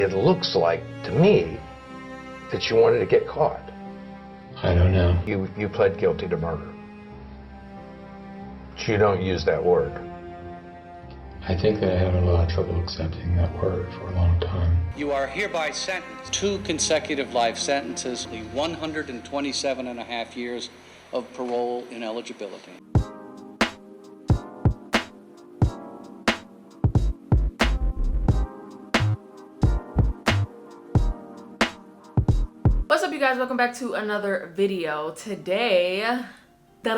It looks like, to me, that you wanted to get caught. I don't know. You pled guilty to murder. But you don't use that word. I think that I had a lot of trouble accepting that word for a long time. You are hereby sentenced 2 consecutive life sentences, 127 and a half years of parole ineligibility. What's up, you guys? Welcome back to another video. Today I'm doing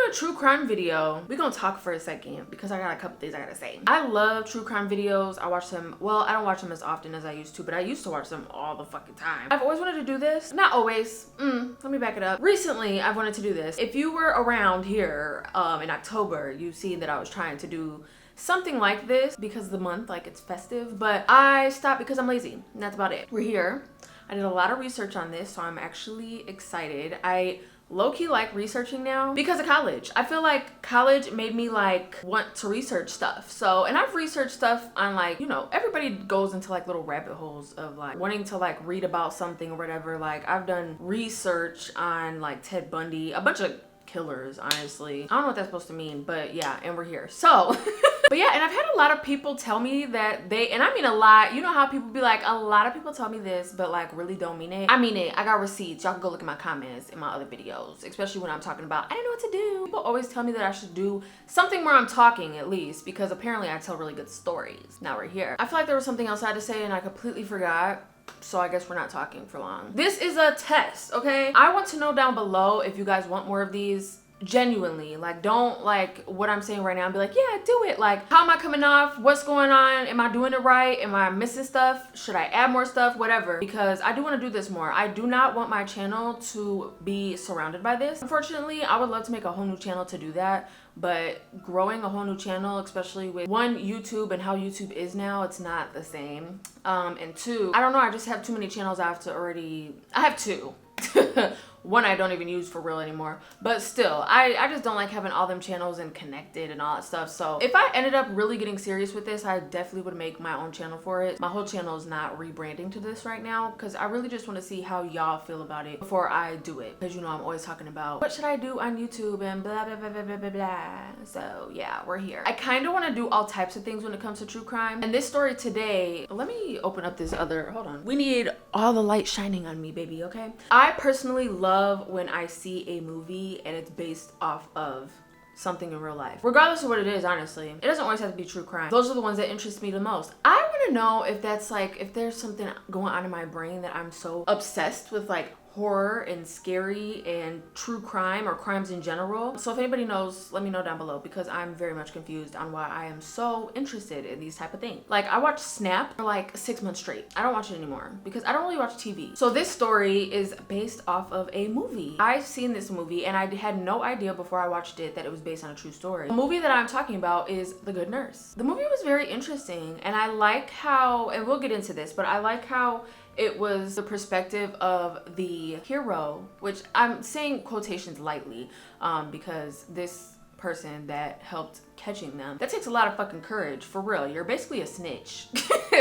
a true crime video. We're gonna talk for a second because I got a couple things I gotta say. I love true crime videos. I watch them, well, I don't watch them as often as I used to, but I used to watch them all the fucking time. I've always wanted to do this. Not always. Let me back it up. Recently, I've wanted to do this. If you were around here in October, you've seen that I was trying to do something like this because of the month, like it's festive, but I stopped because I'm lazy, and that's about it. We're here. I did a lot of research on this, so I'm actually excited. I low-key like researching now because of college. I feel like college made me like want to research stuff. So, and I've researched stuff on like, you know, everybody goes into like little rabbit holes of like wanting to like read about something or whatever. Like I've done research on like Ted Bundy, a bunch of killers, honestly. I don't know what that's supposed to mean, but yeah, and we're here. So, but yeah, and I've had a lot of people tell me that they, and I mean a lot, you know how people be like, a lot of people tell me this, but like really don't mean it. I mean it. I got receipts. Y'all can go look at my comments in my other videos, especially when I'm talking about, I don't know what to do. People always tell me that I should do something where I'm talking at least, because apparently I tell really good stories. Now we're here. I feel like there was something else I had to say and I completely forgot. So I guess we're not talking for long. This is a test, okay? I want to know down below if you guys want more of these. Genuinely, like, don't like what I'm saying right now and be like, yeah, do it. Like, how am I coming off? What's going on? Am I doing it right? Am I missing stuff? Should I add more stuff? Whatever, because I do want to do this more. I do not want my channel to be surrounded by this. Unfortunately, I would love to make a whole new channel to do that, but growing a whole new channel, especially with one, YouTube and how YouTube is now, it's not the same. And two, I don't know, I just have too many channels. I have two. One I don't even use for real anymore, but still, I just don't like having all them channels and connected and all that stuff. So if I ended up really getting serious with this, I definitely would make my own channel for it. My whole channel is not rebranding to this right now because I really just want to see how y'all feel about it before I do it, because you know I'm always talking about what should I do on YouTube and blah blah blah blah blah blah blah. So yeah, we're here. I kind of want to do all types of things when it comes to true crime, and this story today, let me open up this other, hold on, we need all the light shining on me, baby. Okay, I personally love when I see a movie and it's based off of something in real life, regardless of what it is. Honestly, it doesn't always have to be true crime. Those are the ones that interest me the most. I want to know if that's like, if there's something going on in my brain that I'm so obsessed with like horror and scary and true crime or crimes in general. So if anybody knows, let me know down below, because I'm very much confused on why I am so interested in these type of things. Like I watched Snap for like 6 months straight. I don't watch it anymore because I don't really watch TV. So this story is based off of a movie. I've seen this movie and I had no idea before I watched it that it was based on a true story. The movie that I'm talking about is The Good Nurse. The movie was very interesting, and I like how, and we'll get into this, but I like how it was the perspective of the hero, which I'm saying quotations lightly, because this person that helped catching them, that takes a lot of fucking courage, for real. You're basically a snitch,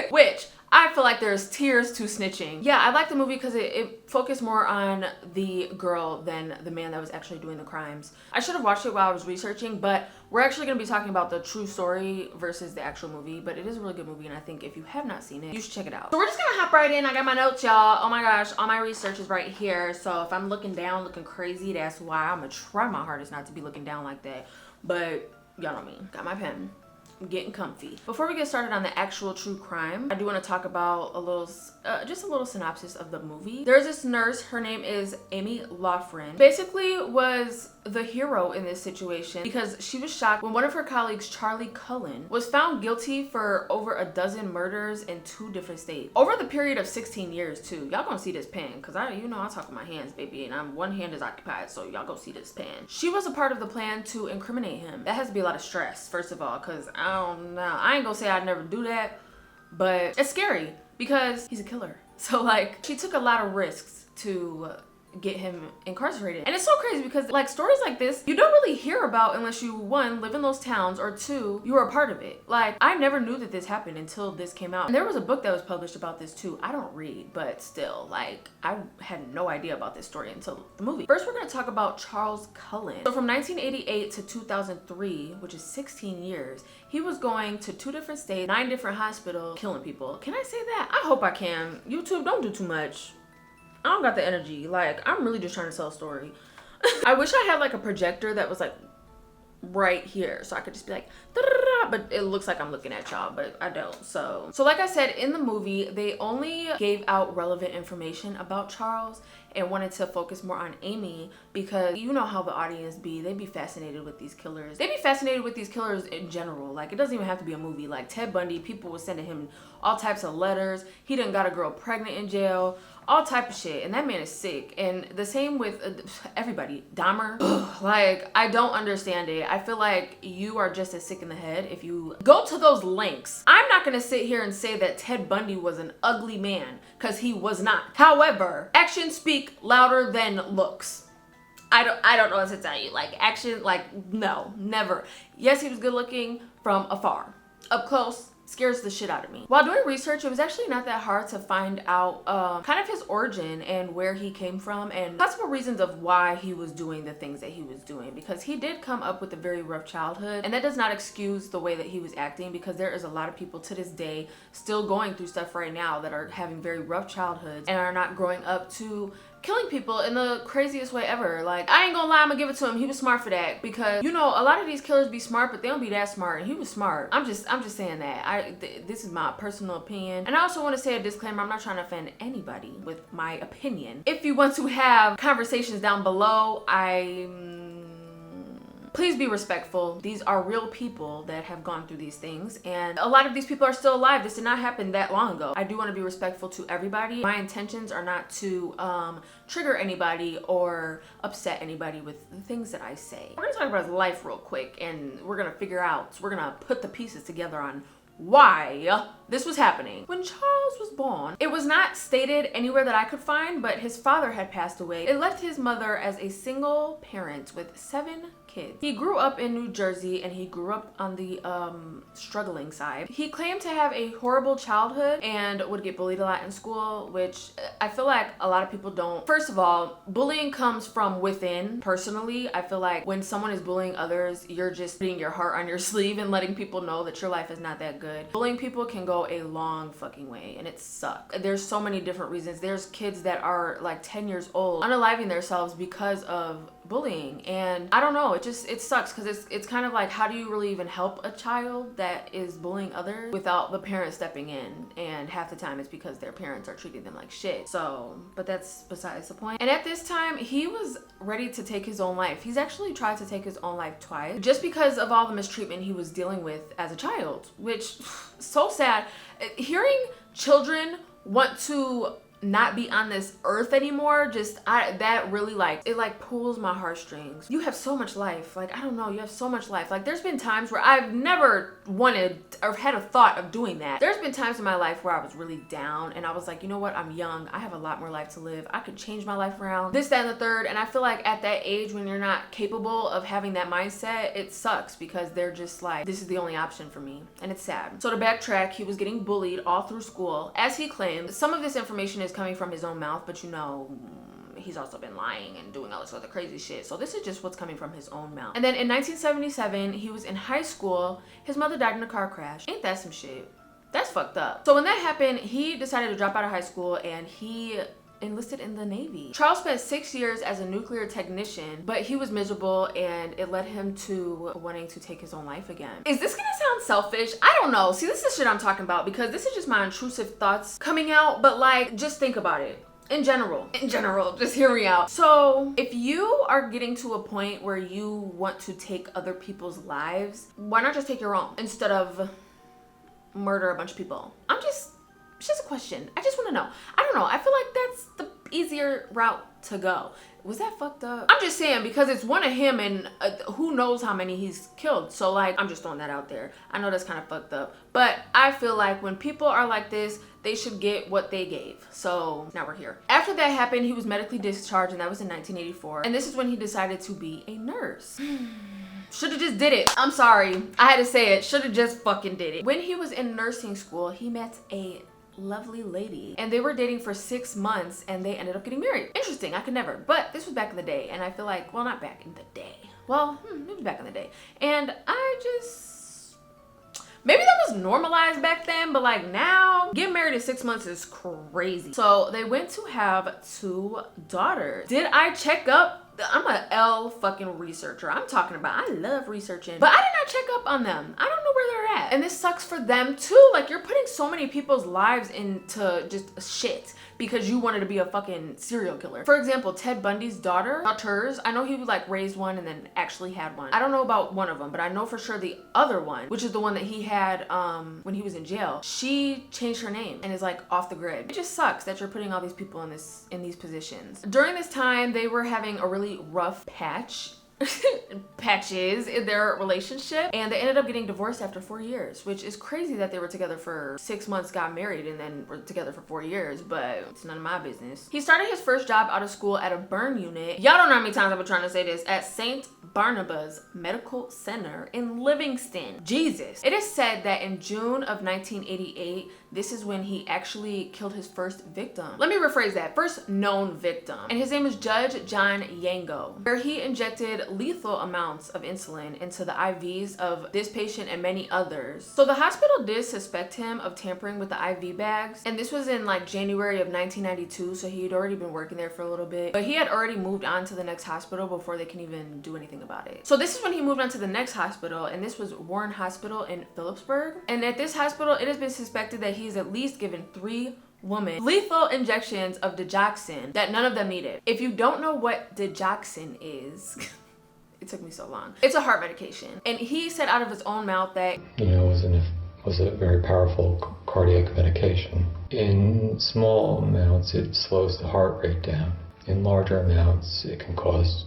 which I feel like there's tiers to snitching. Yeah, I like the movie because it focused more on the girl than the man that was actually doing the crimes. I should have watched it while I was researching, but we're actually going to be talking about the true story versus the actual movie. But it is a really good movie, and I think if you have not seen it, you should check it out. So we're just gonna hop right in. I got my notes, y'all. Oh my gosh, all my research is right here. So if I'm looking down, looking crazy, that's why. I'm gonna try my hardest not to be looking down like that, but y'all know me. Got my pen. I'm getting comfy. Before we get started on the actual true crime, I do want to talk about a little, just a little synopsis of the movie. There's this nurse, her name is Amy Loughran. Basically was the hero in this situation because she was shocked when one of her colleagues, Charlie Cullen, was found guilty for over a dozen murders in 2 different states. Over the period of 16 years too. Y'all gonna see this pen, because you know I talk with my hands, baby, and one hand is occupied, so y'all go see this pen. She was a part of the plan to incriminate him. That has to be a lot of stress, first of all, because I don't know. I ain't gonna say I'd never do that, but it's scary because he's a killer. So like, she took a lot of risks to get him incarcerated. And it's so crazy because like stories like this, you don't really hear about unless you, one, live in those towns, or two, you are a part of it. Like, I never knew that this happened until this came out. And there was a book that was published about this too. I don't read, but still, like, I had no idea about this story until the movie. First, we're gonna talk about Charles Cullen. So from 1988 to 2003, which is 16 years, he was going to 2 different states, 9 different hospitals, killing people. Can I say that? I hope I can. YouTube, don't do too much. I don't got the energy. Like, I'm really just trying to tell a story. I wish I had like a projector that was like right here so I could just be like, but it looks like I'm looking at y'all, but I don't. So like I said, in the movie, they only gave out relevant information about Charles and wanted to focus more on Amy because you know how the audience be. They be fascinated with these killers. They be fascinated with these killers in general. Like, it doesn't even have to be a movie. Like Ted Bundy, people were sending him all types of letters. He done got a girl pregnant in jail. All type of shit, and that man is sick. And the same with everybody. Dahmer, like, I don't understand it. I feel like you are just as sick in the head if you go to those lengths. I'm not gonna sit here and say that Ted Bundy was an ugly man, because he was not. However, actions speak louder than looks. I don't know what to tell you. Like, action, like, no, never. Yes, he was good looking from afar. Up close, scares the shit out of me. While doing research, it was actually not that hard to find out kind of his origin and where he came from and possible reasons of why he was doing the things that he was doing, because he did come up with a very rough childhood, and that does not excuse the way that he was acting, because there is a lot of people to this day still going through stuff right now that are having very rough childhoods and are not growing up to killing people in the craziest way ever. Like, I ain't gonna lie, I'm gonna give it to him. He was smart for that, because you know, a lot of these killers be smart, but they don't be that smart, and he was smart. I'm just saying that. This is my personal opinion, and I also want to say a disclaimer. I'm not trying to offend anybody with my opinion. If you want to have conversations down below, please be respectful. These are real people that have gone through these things, and a lot of these people are still alive. This did not happen that long ago. I do want to be respectful to everybody. My intentions are not to trigger anybody or upset anybody with the things that I say. We're gonna talk about his life real quick, and we're gonna figure out, we're gonna put the pieces together on why this was happening. When Charles was born, it was not stated anywhere that I could find, but his father had passed away. It left his mother as a single parent with 7 kids. He grew up in New Jersey, and he grew up on the struggling side. He claimed to have a horrible childhood and would get bullied a lot in school, which I feel like a lot of people don't. First of all, bullying comes from within. Personally, I feel like when someone is bullying others, you're just putting your heart on your sleeve and letting people know that your life is not that good. Bullying people can go a long fucking way, and it sucks. There's so many different reasons. There's kids that are like 10 years old unaliving themselves because of bullying, and I don't know, it sucks, because it's kind of like, how do you really even help a child that is bullying others without the parents stepping in? And half the time it's because their parents are treating them like shit. So, but that's besides the point. And at this time, he was ready to take his own life. He's actually tried to take his own life twice, just because of all the mistreatment he was dealing with as a child, which so sad. Hearing children want to not be on this earth anymore, that really, like, it like pulls my heartstrings. You have so much life. Like, I don't know, you have so much life. Like, there's been times where I've never wanted or had a thought of doing that. There's been times in my life where I was really down, and I was like, you know what, I'm young, I have a lot more life to live, I could change my life around, this, that, and the third. And I feel like at that age, when you're not capable of having that mindset, it sucks, because they're just like, this is the only option for me, and it's sad. So to backtrack, he was getting bullied all through school, as he claimed. Some of this information is coming from his own mouth, but you know, he's also been lying and doing all this other crazy shit. So this is just what's coming from his own mouth. And then in 1977, he was in high school. His mother died in a car crash. Ain't that some shit? That's fucked up. So when that happened, he decided to drop out of high school, and he enlisted in the Navy. Charles spent 6 years as a nuclear technician, but he was miserable, and it led him to wanting to take his own life again. Is this gonna sound selfish? I don't know. See, this is shit I'm talking about, because this is just my intrusive thoughts coming out, but like, just think about it. In general, just hear me out. So if you are getting to a point where you want to take other people's lives, why not just take your own instead of murder a bunch of people? It's just a question. I just want to know. I don't know. I feel like that's the easier route to go. Was that fucked up? I'm just saying, because it's one of him, and who knows how many he's killed. So like, I'm just throwing that out there. I know that's kind of fucked up, but I feel like when people are like this, they should get what they gave. So now we're here. After that happened, he was medically discharged, and that was in 1984. And this is when he decided to be a nurse. Should have just did it. I'm sorry. I had to say it. Should have just fucking did it. When he was in nursing school, he met a lovely lady, and they were dating for 6 months, and they ended up getting married. Interesting. I could never. But this was back in the day, and I feel like, well, not back in the day. Well, maybe back in the day. And I just, maybe that was normalized back then, but like now, getting married in 6 months is crazy. So they went to have 2 daughters. Did I check up? I'm a L fucking researcher. I'm talking about, I love researching, but I did not check up on them. I don't know where they're at. And this sucks for them too. Like, you're putting so many people's lives into just shit because you wanted to be a fucking serial killer. For example, Ted Bundy's daughters, I know he like raised one and then actually had one. I don't know about one of them, but I know for sure the other one, which is the one that he had when he was in jail, she changed her name and is like off the grid. It just sucks that you're putting all these people in these positions. During this time, they were having a really rough patches in their relationship, and they ended up getting divorced after 4 years, which is crazy that they were together for 6 months, got married, and then were together for 4 years, but it's none of my business. He started his first job out of school at a burn unit. Y'all don't know how many times I've been trying to say this, at St. Barnabas Medical Center in Livingston. Jesus. It is said that in June of 1988, this is when he actually killed his first victim. Let me rephrase that. First known victim. And his name is Judge John Yango, where he injected lethal amounts of insulin into the IVs of this patient and many others. So the hospital did suspect him of tampering with the IV bags. And this was in like January of 1992. So he had already been working there for a little bit, but he had already moved on to the next hospital before they can even do anything about it. So this is when he moved on to the next hospital, and this was Warren Hospital in Phillipsburg. And at this hospital, it has been suspected that he's at least given 3 women lethal injections of digoxin that none of them needed. If you don't know what digoxin is, it took me so long. It's a heart medication. And he said out of his own mouth that, You know, was a very powerful cardiac medication. In small amounts, it slows the heart rate down. In larger amounts, it can cause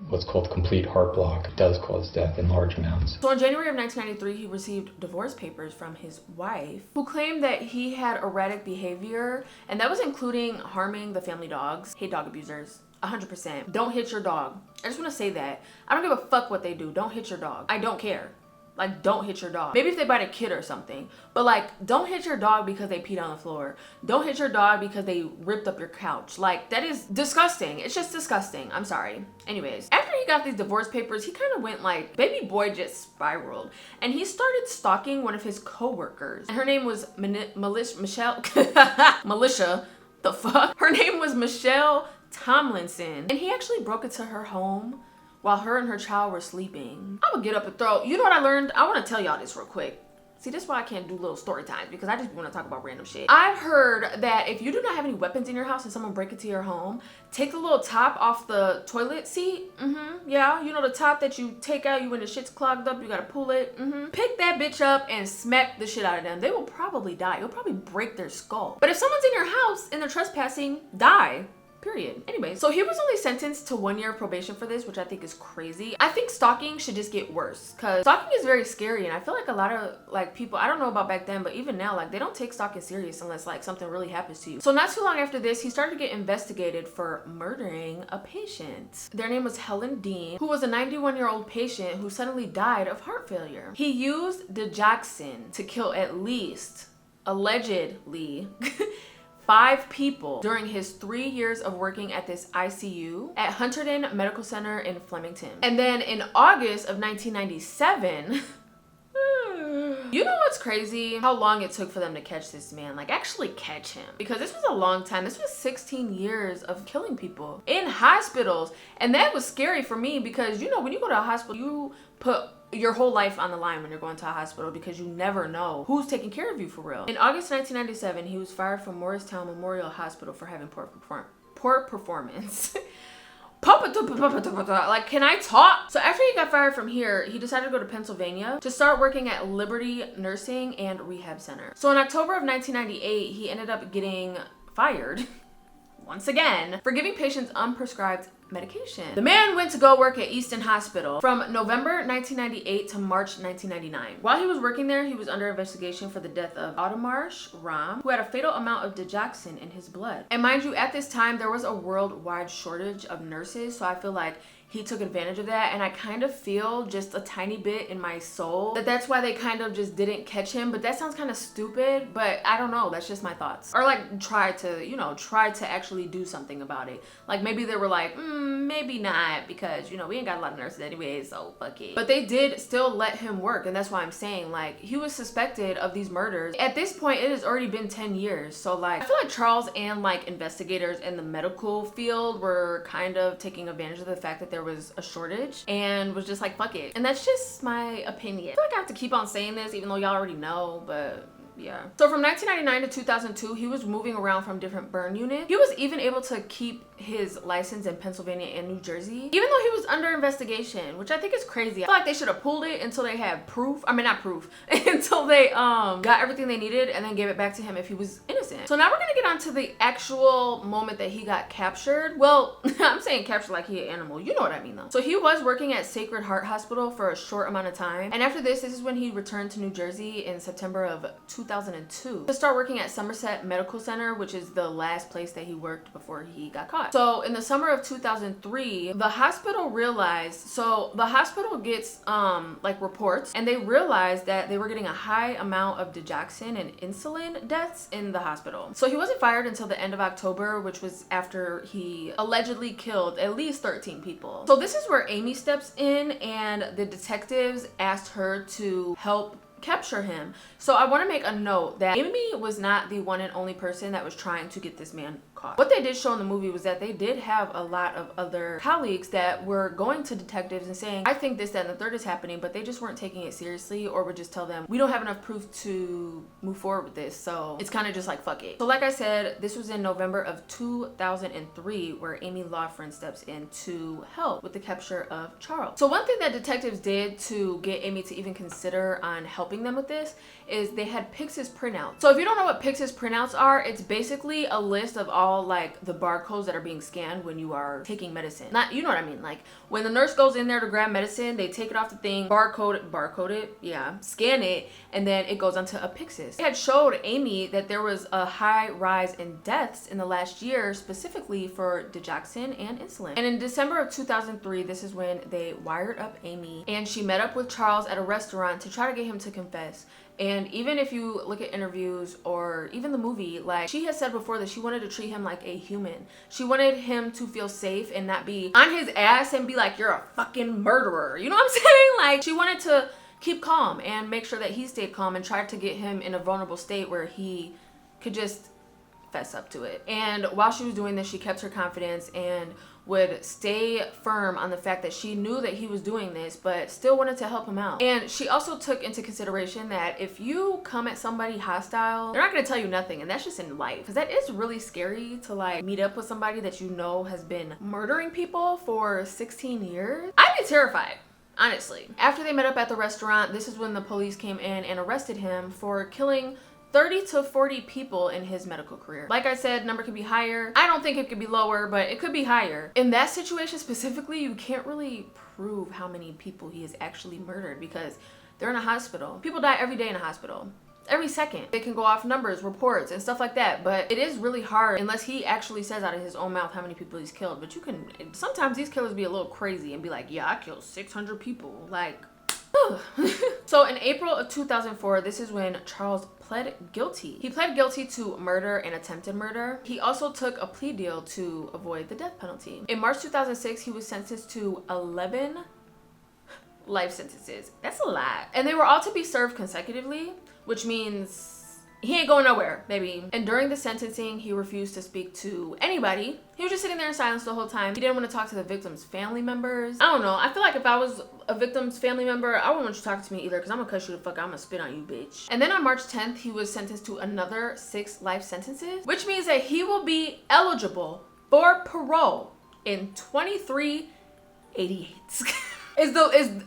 what's called complete heart block. It does cause death in large amounts. So in January of 1993, he received divorce papers from his wife, who claimed that he had erratic behavior, and that was including harming the family dogs. Hate dog abusers. 100%. Don't hit your dog. I just want to say that. I don't give a fuck what they do. Don't hit your dog. I don't care. Like, don't hit your dog. Maybe if they bite a kid or something. But like, don't hit your dog because they peed on the floor. Don't hit your dog because they ripped up your couch. Like, that is disgusting. It's just disgusting. I'm sorry. Anyways, after he got these divorce papers, he kind of went like, baby boy just spiraled. And he started stalking one of his coworkers. And her name was Michelle. Militia. The fuck? Her name was Michelle Tomlinson. And he actually broke into her home while her and her child were sleeping. I would get up and throw, you know what I learned? I want to tell y'all this real quick. See, this is why I can't do little story times, because I just want to talk about random shit. I've heard that if you do not have any weapons in your house and someone break into your home, take the little top off the toilet seat. Yeah, you know the top that you take out, you when the shit's clogged up, you gotta pull it. Pick that bitch up and smack the shit out of them. They will probably die. You'll probably break their skull. But if someone's in your house and they're trespassing, die. Period. Anyway, so he was only sentenced to 1 year of probation for this, which I think is crazy. I think stalking should just get worse, because stalking is very scary, and I feel like a lot of like people, I don't know about back then, but even now, like, they don't take stalking serious unless like something really happens to you. So not too long after this, he started to get investigated for murdering a patient. Their name was Helen Dean, who was a 91-year-old patient who suddenly died of heart failure. He used digoxin to kill at least, allegedly, 5 people during his 3 years of working at this ICU at Hunterdon Medical Center in Flemington. And then in August of 1997, you know what's crazy? How long it took for them to catch this man, like actually catch him. Because this was a long time. This was 16 years of killing people in hospitals. And that was scary for me because, you know, when you go to a hospital, you put your whole life on the line when you're going to a hospital because you never know who's taking care of you for real. In August 1997, he was fired from Morristown Memorial Hospital for having poor performance. Like, can I talk? So after he got fired from here, he decided to go to Pennsylvania to start working at Liberty Nursing and Rehab Center. So in October of 1998, he ended up getting fired once again for giving patients unprescribed medication. The man went to go work at Easton Hospital from November 1998 to March 1999. While he was working there, he was under investigation for the death of Audemars Ram, who had a fatal amount of digoxin in his blood. And mind you, at this time, there was a worldwide shortage of nurses, so I feel like he took advantage of that, and I kind of feel just a tiny bit in my soul that that's why they kind of just didn't catch him. But that sounds kind of stupid, but I don't know, that's just my thoughts. Or like try to actually do something about it. Like maybe they were like, maybe not, because we ain't got a lot of nurses anyway, so fuck it. But they did still let him work, and that's why I'm saying, like, he was suspected of these murders. At this point, it has already been 10 years, so like I feel like Charles and like investigators in the medical field were kind of taking advantage of the fact that there was a shortage and was just like, fuck it. And that's just my opinion. I feel like I have to keep on saying this even though y'all already know, but yeah. So from 1999 to 2002, he was moving around from different burn units. He was even able to keep his license in Pennsylvania and New Jersey, even though he was under investigation, which I think is crazy. I feel like they should have pulled it until they had proof. I mean, not proof, until they got everything they needed and then gave it back to him if he was innocent. So now we're gonna get on to the actual moment that he got captured. Well, I'm saying captured like he an animal. You know what I mean though. So he was working at Sacred Heart Hospital for a short amount of time. And after this is when he returned to New Jersey in September of 2002 to start working at Somerset Medical Center, which is the last place that he worked before he got caught. So in the summer of 2003, the hospital realized, so the hospital gets like reports, and they realized that they were getting a high amount of digoxin and insulin deaths in the hospital. So he wasn't fired until the end of October, which was after he allegedly killed at least 13 people. So this is where Amy steps in, and the detectives asked her to help capture him. So I want to make a note that Amy was not the one and only person that was trying to get this man caught. What they did show in the movie was that they did have a lot of other colleagues that were going to detectives and saying, I think this, that, and the third is happening, but they just weren't taking it seriously, or would just tell them, we don't have enough proof to move forward with this. So it's kind of just like, fuck it. So like I said, this was in November of 2003 where Amy Lawfren steps in to help with the capture of Charles. So one thing that detectives did to get Amy to even consider on helping them with this is they had Pyxis printouts. So if you don't know what Pyxis printouts are, it's basically a list of all like the barcodes that are being scanned when you are taking medicine. Not, you know what I mean? Like when the nurse goes in there to grab medicine, they take it off the thing, barcode it, yeah, scan it, and then it goes onto a Pyxis. It had showed Amy that there was a high rise in deaths in the last year, specifically for digoxin and insulin. And in December of 2003, this is when they wired up Amy, and she met up with Charles at a restaurant to try to get him to confess. And even if you look at interviews or even the movie, like she has said before that she wanted to treat him like a human. She wanted him to feel safe and not be on his ass and be like, you're a fucking murderer. You know what I'm saying? Like she wanted to keep calm and make sure that he stayed calm and tried to get him in a vulnerable state where he could just fess up to it. And while she was doing this, she kept her confidence and would stay firm on the fact that she knew that he was doing this, but still wanted to help him out. And she also took into consideration that if you come at somebody hostile, they're not gonna tell you nothing, and that's just in life. Because that is really scary to like meet up with somebody that you know has been murdering people for 16 years. I'd be terrified, honestly. After they met up at the restaurant, this is when the police came in and arrested him for killing 30 to 40 people in his medical career. Like I said, number could be higher. I don't think it could be lower, but it could be higher. In that situation specifically, you can't really prove how many people he has actually murdered because they're in a hospital. People die every day in a hospital. Every second. They can go off numbers, reports, and stuff like that, but it is really hard unless he actually says out of his own mouth how many people he's killed. But you can, sometimes these killers be a little crazy and be like, yeah, I killed 600 people. Like, so in April of 2004, this is when Charles pled guilty. He pled guilty to murder and attempted murder. He also took a plea deal to avoid the death penalty. In March 2006, he was sentenced to 11 life sentences. That's a lot. And they were all to be served consecutively, which means he ain't going nowhere, baby. And during the sentencing, he refused to speak to anybody. He was just sitting there in silence the whole time. He didn't want to talk to the victim's family members. I don't know. I feel like if I was a victim's family member, I wouldn't want you talking to me either because I'm gonna cuss you the fuck out. I'm gonna spit on you, bitch. And then on March 10th, he was sentenced to another 6 life sentences, which means that he will be eligible for parole in 2388. Is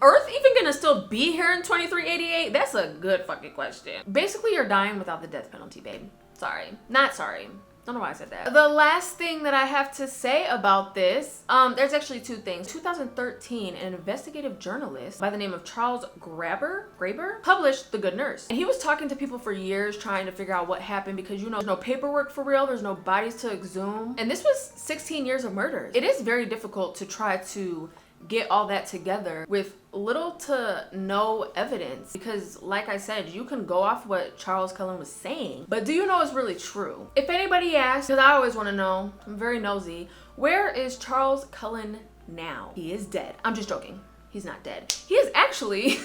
Earth even gonna still be here in 2388? That's a good fucking question. Basically, you're dying without the death penalty, babe. Sorry. Not sorry. Don't know why I said that. The last thing that I have to say about this, there's actually two things. 2013, an investigative journalist by the name of Charles Graeber published The Good Nurse. And he was talking to people for years trying to figure out what happened because, you know, there's no paperwork for real, there's no bodies to exhume. And this was 16 years of murders. It is very difficult to try to get all that together with little to no evidence because, like I said, you can go off what Charles Cullen was saying, but do you know it's really true? If anybody asks, because I always want to know, I'm very nosy, where is Charles Cullen now? He is dead. I'm just joking. He's not dead. He is actually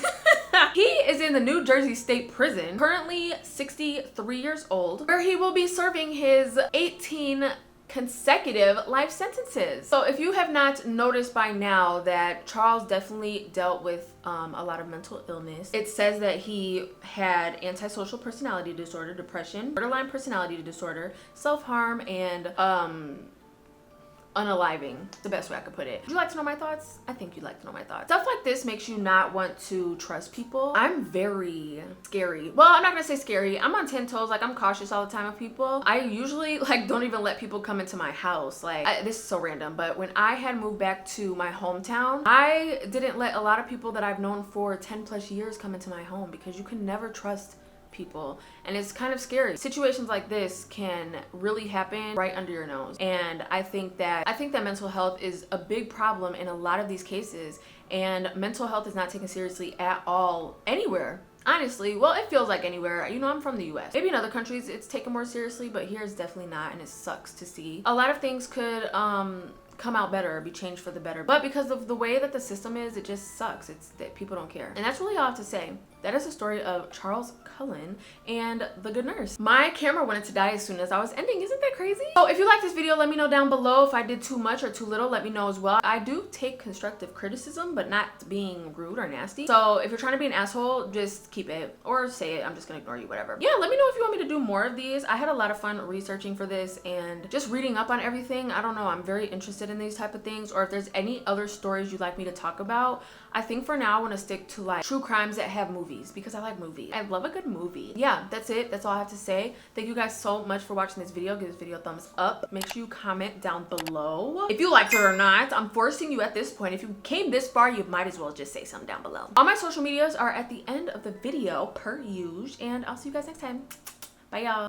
he is in the New Jersey State Prison, currently 63 years old, where he will be serving his 18 consecutive life sentences. So if you have not noticed by now that Charles definitely dealt with a lot of mental illness, it says that he had antisocial personality disorder, depression, borderline personality disorder, self-harm, and unaliving, the best way I could put it. Would you like to know my thoughts? I think you'd like to know my thoughts. Stuff like this makes you not want to trust people. I'm very scary. Well, I'm not gonna say scary. I'm on 10 toes. Like, I'm cautious all the time of people. I usually like don't even let people come into my house. Like, this is so random, but when I had moved back to my hometown, I didn't let a lot of people that I've known for 10 plus years come into my home because you can never trust people, and it's kind of scary. Situations like this can really happen right under your nose, and I think that mental health is a big problem in a lot of these cases, and mental health is not taken seriously at all anywhere. Honestly, well, it feels like anywhere. You know, I'm from the US. Maybe in other countries it's taken more seriously, but here it's definitely not, and it sucks to see. A lot of things could come out better or be changed for the better, but because of the way that the system is, it just sucks. It's that people don't care, and that's really all I have to say. That is the story of Charles Cullen and The Good Nurse. My camera wanted to die as soon as I was ending. Isn't that crazy? So if you like this video, let me know down below. If I did too much or too little, let me know as well. I do take constructive criticism, but not being rude or nasty. So if you're trying to be an asshole, just keep it or say it. I'm just gonna ignore you, whatever. Yeah, let me know if you want me to do more of these. I had a lot of fun researching for this and just reading up on everything. I don't know, I'm very interested in these type of things, or if there's any other stories you'd like me to talk about. I think for now I want to stick to like true crimes that have movies because I like movies. I love a good movie. Yeah, that's it. That's all I have to say. Thank you guys so much for watching this video. Give this video a thumbs up. Make sure you comment down below if you liked it or not. I'm forcing you at this point. If you came this far, you might as well just say something down below. All my social medias are at the end of the video per usual, and I'll see you guys next time. Bye, y'all.